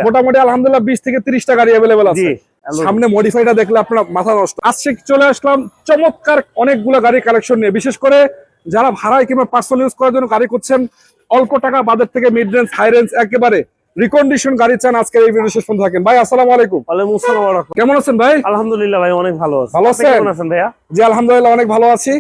মোটামুটি আলহামদুলিল্লাহ 20 থেকে 30টা গাড়ি अवेलेबल আছে। সামনে মডিফাইটা দেখলে আপনার মাথা নষ্ট। আজকে চলে আসলাম চমৎকার অনেকগুলো গাড়ি কালেকশন নিয়ে, বিশেষ করে যারা ভাড়ায় কিংবা পার্সোনাল ইউজ করার জন্য গাড়ি করছেন, অল্প টাকা বাজেট থেকে মিড রেঞ্জ হাই রেঞ্জ একেবারে রিকন্ডিশন গাড়ি চান, আজকের এই ভিডিও শেষ পর্যন্ত থাকেন। ভাই আসসালামু আলাইকুম। ওয়ালাইকুম আসসালাম। কেমন আছেন ভাই? আলহামদুলিল্লাহ ভাই অনেক ভালো আছি। ভালো আছেন? কেমন আছেন ভাইয়া? জি আলহামদুলিল্লাহ অনেক ভালো আছি।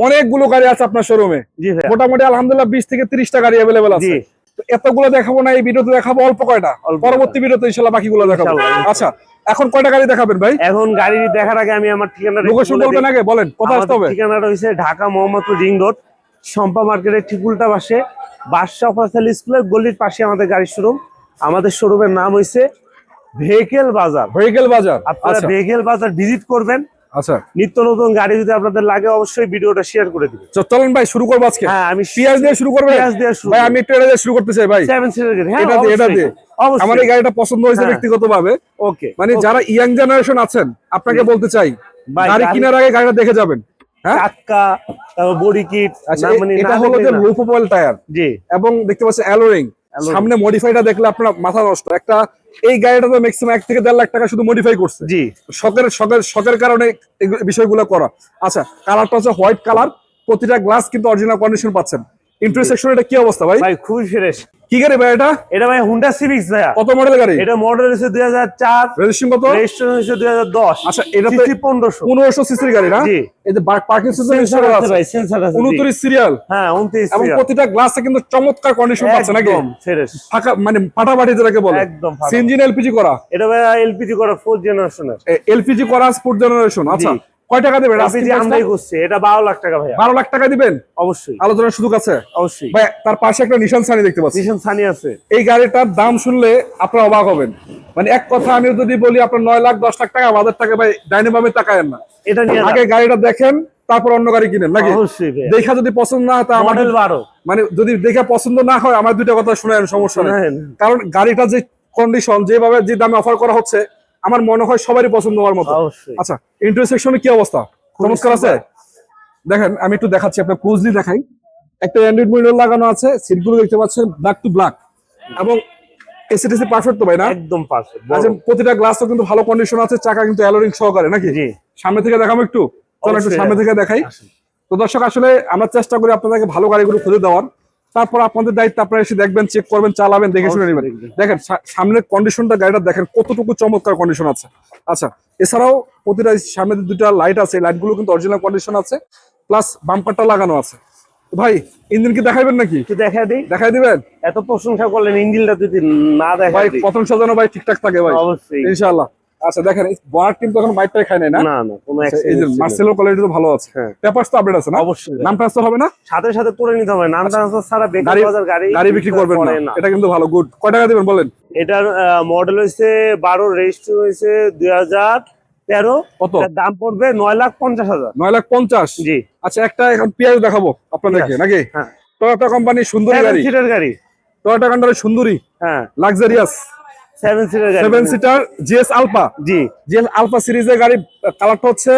অনেকগুলো গাড়ি আছে আপনার শোরুমে। জি ভাই। মোটামুটি আলহামদুলিল্লাহ 20 থেকে 30টা গাড়ি अवेलेबल আছে। তো এতগুলো দেখাবো না, এই ভিডিওতে দেখাবো অল্প কয়টা, পরবর্তী ভিডিওতে ইনশাআল্লাহ বাকিগুলো দেখাবো। আচ্ছা এখন কয়টা গাড়ি দেখাবেন ভাই? এখন গাড়ি দেখার আগে আমি আমার ঠিকানাটা লোকেশন বলবেন আগে, বলেন কোথায় আসতে হবে। ঠিকানাটা হইছে ঢাকা মোহাম্মদপুর রিং রোড, শম্পা মার্কেটের ঠিক উল্টা পাশে বাদশা ফয়সাল স্কুলের গলির পাশে আমাদের গাড়ির শোরুম। আমাদের শোরুমের নাম হইছে ভেহিকেল বাজার। ভেহিকেল বাজার, আপনারা ভেহিকেল বাজার ভিজিট করবেন। আচ্ছা নিত্য নতুন গাড়ি যদি আপনাদের লাগে অবশ্যই ভিডিওটা শেয়ার করে দিবেন। চলেন ভাই শুরু করব আজকে। হ্যাঁ আমি পিয়াজ দিয়ে শুরু করব। পিয়াজ দিয়ে শুরু ভাই আমি একটু এটা দিয়ে শুরু করতে চাই ভাই। 7 সিটার গাড়ি। হ্যাঁ এটা দিয়ে আমার এই গাড়িটা পছন্দ হয়েছে ব্যক্তিগতভাবে। ওকে মানে যারা ইয়াং জেনারেশন আছেন, আপনাকে বলতে চাই গাড়ি কেনার আগে গাড়িটা দেখে যাবেন। হ্যাঁ চাকা, তারপর বডি কিট, মানে এটা হলো যে লো প্রোফাইল টায়ার। জি এবং দেখতে পাচ্ছেন অ্যালোরিং। সামনে মডিফাইটা দেখলে আপনার মাথা নষ্ট। একটা এই গাড়িটা তো ম্যাক্সিমাম 1 থেকে 1.5 লাখ টাকা শুধু মডিফাই করছে। জি শখের কারণে এই বিষয়গুলো করা। আচ্ছা কালারটা হচ্ছে হোয়াইট কালার, প্রতিটা গ্লাস কিন্তু অরিজিনাল কন্ডিশন পাচ্ছেন। ইন্টারসেকশন এটা কি অবস্থা ভাই? ভাই খুবই ফ্রেশ। কি গাড়ি ভাই এটা? এটা ভাই হুন্ডা সিভিক্স ভাই। কত মডেলের গাড়ি? এটা মডেল হচ্ছে 2004, রেজিস্ট্রেশন কত? রেজিস্ট্রেশন হচ্ছে 2010। আচ্ছা এটা তো 1500 সিসির গাড়ি না? জি। এই যে পার্কিং সিস্টেম আছে ভাই, সেন্সর আছে। 29 সিরিয়াল। হ্যাঁ 29 এবং সিরিয়াল। প্রতিটা গ্লাসে কিন্তু চমৎকার কন্ডিশন পাচ্ছে নাকি? একদম ফ্রেশ। ফাঁকা মানে ফাটাফাটি যেটাকে বলে। একদম ফাটা। সিএনজি এলপিজি করা। এটা ভাই এলপিজি করা 4th জেনারেশনের। এলপিজি করা 4th জেনারেশন। আচ্ছা কয় টাকা দিবেন? এলপিজি আমরাই করছি। এটা 12 লাখ টাকা ভাই। 12 লাখ টাকা দিবেন? অবশ্যই আলোচনার সুযোগ আছে অবশ্যই। ভাই। তার পাশে একটা নিশান সানি দেখতে পাচ্ছি। নিশান সানি আছে। এই গাড়িটার দাম শুনলে আপনারা অবাক হবেন। মানে এক কথা আমি যদি বলি আপনার 9 লাখ 10 লাখ টাকা বাজার টাকা ভাই ডাইনামামে তাকায়েন না। এটা নিয়ে আগে গাড়িটা দেখেন, তারপর অন্য গাড়ি কিনেন নাকি? অবশ্যই ভাই। দেখা যদি পছন্দ না হয় তা আমাদের মডেল 12। মানে যদি দেখে পছন্দ না হয় আমার দুইটা কথা শুনেন, সমস্যা নেই। কারণ গাড়িটা যে কন্ডিশন, যেভাবে যে দামে অফার করা হচ্ছে, আমার মনে হয় সবারই পছন্দ হওয়ার মতো। অবশ্যই। আচ্ছা ইন্টারসেকশনে কি অবস্থা? চমৎকার আছে। দেখেন আমি একটু দেখাচ্ছি, আপনার ক্লোজলি দেখাই। একটা অ্যান্ড্রয়েড মনিটর লাগানো আছে, সিটগুলো দেখতে পাচ্ছেন ব্ল্যাক টু ব্ল্যাক। এবং এসিটিসি পারফেক্ট তো ভাই না? একদম পারফেক্ট। আচ্ছা প্রতিটা গ্লাসও কিন্তু ভালো কন্ডিশন আছে, চাকা কিন্তু অ্যালোরিং সহকারে নাকি? জি। সামনে থেকে দেখাবো একটু, চলো একটু সামনে থেকে দেখাই। তো দর্শক আসলে আমরা চেষ্টা করি আপনাদেরকে ভালো গাড়িগুলো খুঁজে দেওয়ার, তারপর আপনাদের দায়িত্ব আপনারা এসে দেখবেন, চেক করবেন, চালাবেন, দেখে শুনে নেবেন। দেখেন সামনের কন্ডিশনটা গাড়িটা দেখেন কতটুকু চমৎকার কন্ডিশন আছে। আচ্ছা এছাড়াও প্রতিটা সামনে দুটো লাইট আছে, লাইটগুলো কিন্তু অরিজিনাল কন্ডিশন আছে, প্লাস বাম্পারটা লাগানো আছে। ভাই ইঞ্জিন কি দেখাইবেন নাকি? একটু দেখাই দিই। দেখাই দিবেন? এত প্রশংসা করলেন, ইঞ্জিনটা যদি না দেখাই ভাই দিই। প্রথম সাজানো ভাই ঠিকঠাক থাকে ভাই অবশ্যই ইনশাআল্লাহ। আচ্ছা দেখেন বনার টিম তো এখন বাইকটাই খায় নাই না? না না কোনো এই যে অ্যাক্সিডেন্ট মার্সেলের কোয়ালিটি তো ভালো আছে। হ্যাঁ। পেপারস তো আপডেট আছে না? অবশ্যই। নাম ট্রান্সফার হবে না? সাথে সাথে করে নিতে হবে। নাম ট্রান্সফার ছাড়া বেকার বাজার গাড়ি বিক্রি করবেন না, এটা কিন্তু ভালো। গুড। কয় টাকা দিবেন বলেন? এটার মডেল হইছে 12, রেজিস্ট্রেশন হইছে 2013। কত দাম পড়বে 9,50,000। 9,50,000? জি। আচ্ছা একটা এখন পিয়াজ দেখাবো আপনাদেরকে নাকি? হ্যাঁ। টয়োটা কোম্পানি সুন্দরী গাড়ি। 7 সিটার গাড়ি। টয়োটা কোম্পানি সুন্দরী, হ্যাঁ লাক্সারিয়াস 7 সিটার গাড়ি। 7 সিটার জিএস আলফা। জি। জিএস আলফা সিরিজের গাড়ি। কালারটা হচ্ছে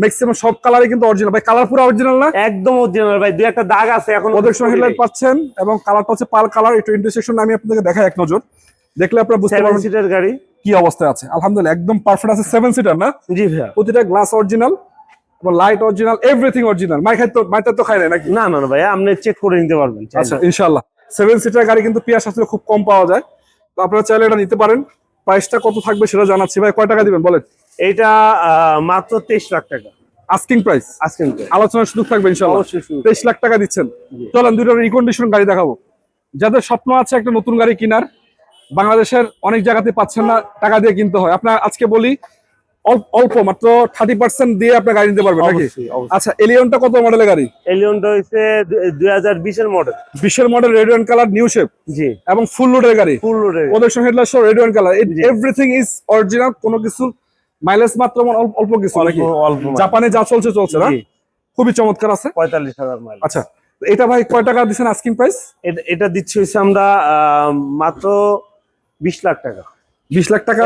ম্যাক্সিমাম সব কালারই কিন্তু অরিজিনাল ভাই। কালার পুরো অরিজিনাল না? একদম অরিজিনাল ভাই। দুই একটা দাগ আছে এখন। প্রোটেকশন হেডলাইট পাচ্ছেন এবং কালারটা হচ্ছে পাল কালার। একটু ইন্টারসেকশন আমি আপনাদেরকে দেখাই এক নজর, দেখলে আপনারা বুঝতে 7 পারবেন সিটার গাড়ি কি অবস্থায় আছে। আলহামদুলিল্লাহ একদম পারফেক্ট আছে। 7 সিটার না? জি ভাই। প্রতিটা গ্লাস অরিজিনাল এবং লাইট অরিজিনাল, এভরিথিং অরিজিনাল। মাইটা তো খাই নাই নাকি? না না ভাই, আপনি চেক করে নিতে পারবেন। আচ্ছা ইনশাআল্লাহ 7 সিটার গাড়ি কিন্তু পিয়াস আসলে খুব কম পাওয়া যায়, তো আপনারা চাইলে এটা নিতে পারেন। প্রাইসটা কত থাকবে সেটা জানাচ্ছি ভাই। কয় টাকা দিবেন বলেন? এইটা মাত্র 23 লাখ টাকা আস্কিং প্রাইস। আজকে আলোচনার সুযোগ থাকবে ইনশাআল্লাহ। অবশ্যই। 23 লাখ টাকা দিচ্ছেন। চলেন দুটো রিকন্ডিশন গাড়ি দেখাবো। যাদের স্বপ্ন আছে একটা নতুন গাড়ি কেনার, বাংলাদেশের অনেক জায়গাতে পাচ্ছেন না, টাকা দিয়ে কিনতে হয়। আপনার আজকে বলি অল্প মাত্র 30% দিয়ে আপনি গাড়ি নিতে পারবেন নাকি? আচ্ছা এলিয়নটা কত মডেলের গাড়ি? এলিয়নটা হইছে 2020 এর মডেল। 20 এর মডেল, রেডিয়ন কালার, নিউ শেপ। জি। এবং ফুল লোডের গাড়ি। ফুল লোডের। প্রোটেকশন হেডলাইট সহ রেডিয়ন কালার, এভরিথিং ইজ অরিজিনাল। কোনো কিছু মাইলেজ মাত্র অল্প কিছু নাকি? জাপানে যা চলছে না? খুবই চমৎকার আছে। 45,000 মাইল। আচ্ছা এটা ভাই কয় টাকা দিচ্ছেন আস্কিং প্রাইস? এটা দিচ্ছি হইছে আমরা মাত্র 20 লাখ টাকা। 20 লাখ টাকা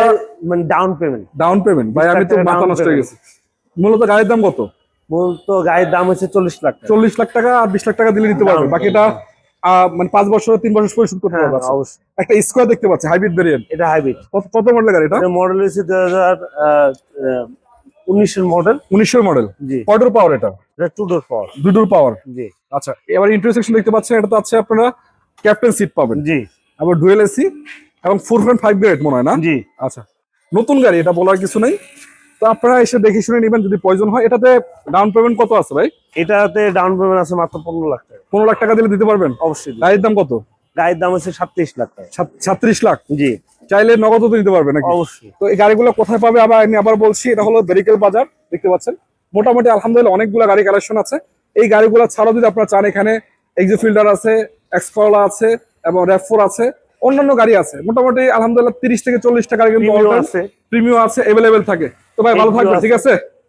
মানে ডাউন পেমেন্ট। ডাউন পেমেন্ট ভাই, আমি তো মাথা নষ্ট হয়ে গেছে। মূলত গাড়ির দাম কত? মূলত গাড়ির দাম হচ্ছে 40 লাখ টাকা। 40 লাখ টাকা আর 20 লাখ টাকা দিলে নিতে পারবেন, বাকিটা মানে 5 বছর 3 বছর পরিশোধ করতে হ্যাঁ, পারবে। অবশ্যই। একটা স্কোয়ার দেখতে পাচ্ছি হাইব্রিড ভেরিয়েন্ট, এটা হাইব্রিড। কত মডেলের গাড়ি এটা? মডেল হচ্ছে 2019 এর মডেল। 1900 মডেল। জি, কয়ডোর পাওয়ার এটা? এটা 2 ডোর পাওয়ার। 2 ডোর পাওয়ার। জি আচ্ছা, এবার ইন্টারসেকশন দেখতে পাচ্ছেন, এটা তো আছে আপনারা ক্যাপ্টেন সিট পাবেন, জি আবার ডুয়েল এসি এবং 4.5 গ্রেড মনে হয় না? জি। আচ্ছা, নতুন গাড়ি, এটা বলার কিছু নেই। তো আপনারা এসে দেখে শুনে নেবেন যদি প্রয়োজন হয়। এটাতে ডাউন পেমেন্ট কত আছে ভাই? এটাতে ডাউন পেমেন্ট আছে মাত্র 15 লাখ টাকা। 15 লাখ টাকা দিলে দিতে পারবেন? অবশ্যই। গাড়ির দাম কত? গাড়ির দাম হচ্ছে 37 লাখ টাকা। 37 লাখ। জি চাইলে নগদ তো দিতে পারবে নাকি? অবশ্যই। তো এই গাড়িগুলো কোথায় পাবে আমি আবার বলছি, এটা হলো বেরিকেল বাজার, দেখতে পাচ্ছেন। মোটামুটি আলহামদুলিল্লাহ অনেকগুলো গাড়ি কালেকশন আছে। এই গাড়িগুলো ছাড়াও যদি আপনারা চান, এখানে এক্সোফিল্ডার আছে, এক্সকরলা আছে এবং র্যাভ4 আছে, অন্যান্য গাড়ি আছে। মোটামুটি আলহামদুলিল্লাহ 30 থেকে 40 টাকা কিন্তু Premium আছে। প্রিমিয়াম আছে, অ্যাভেলেবেল থাকে। তো ভাই ভালো Premium থাকবেন, আছে। ঠিক আছে?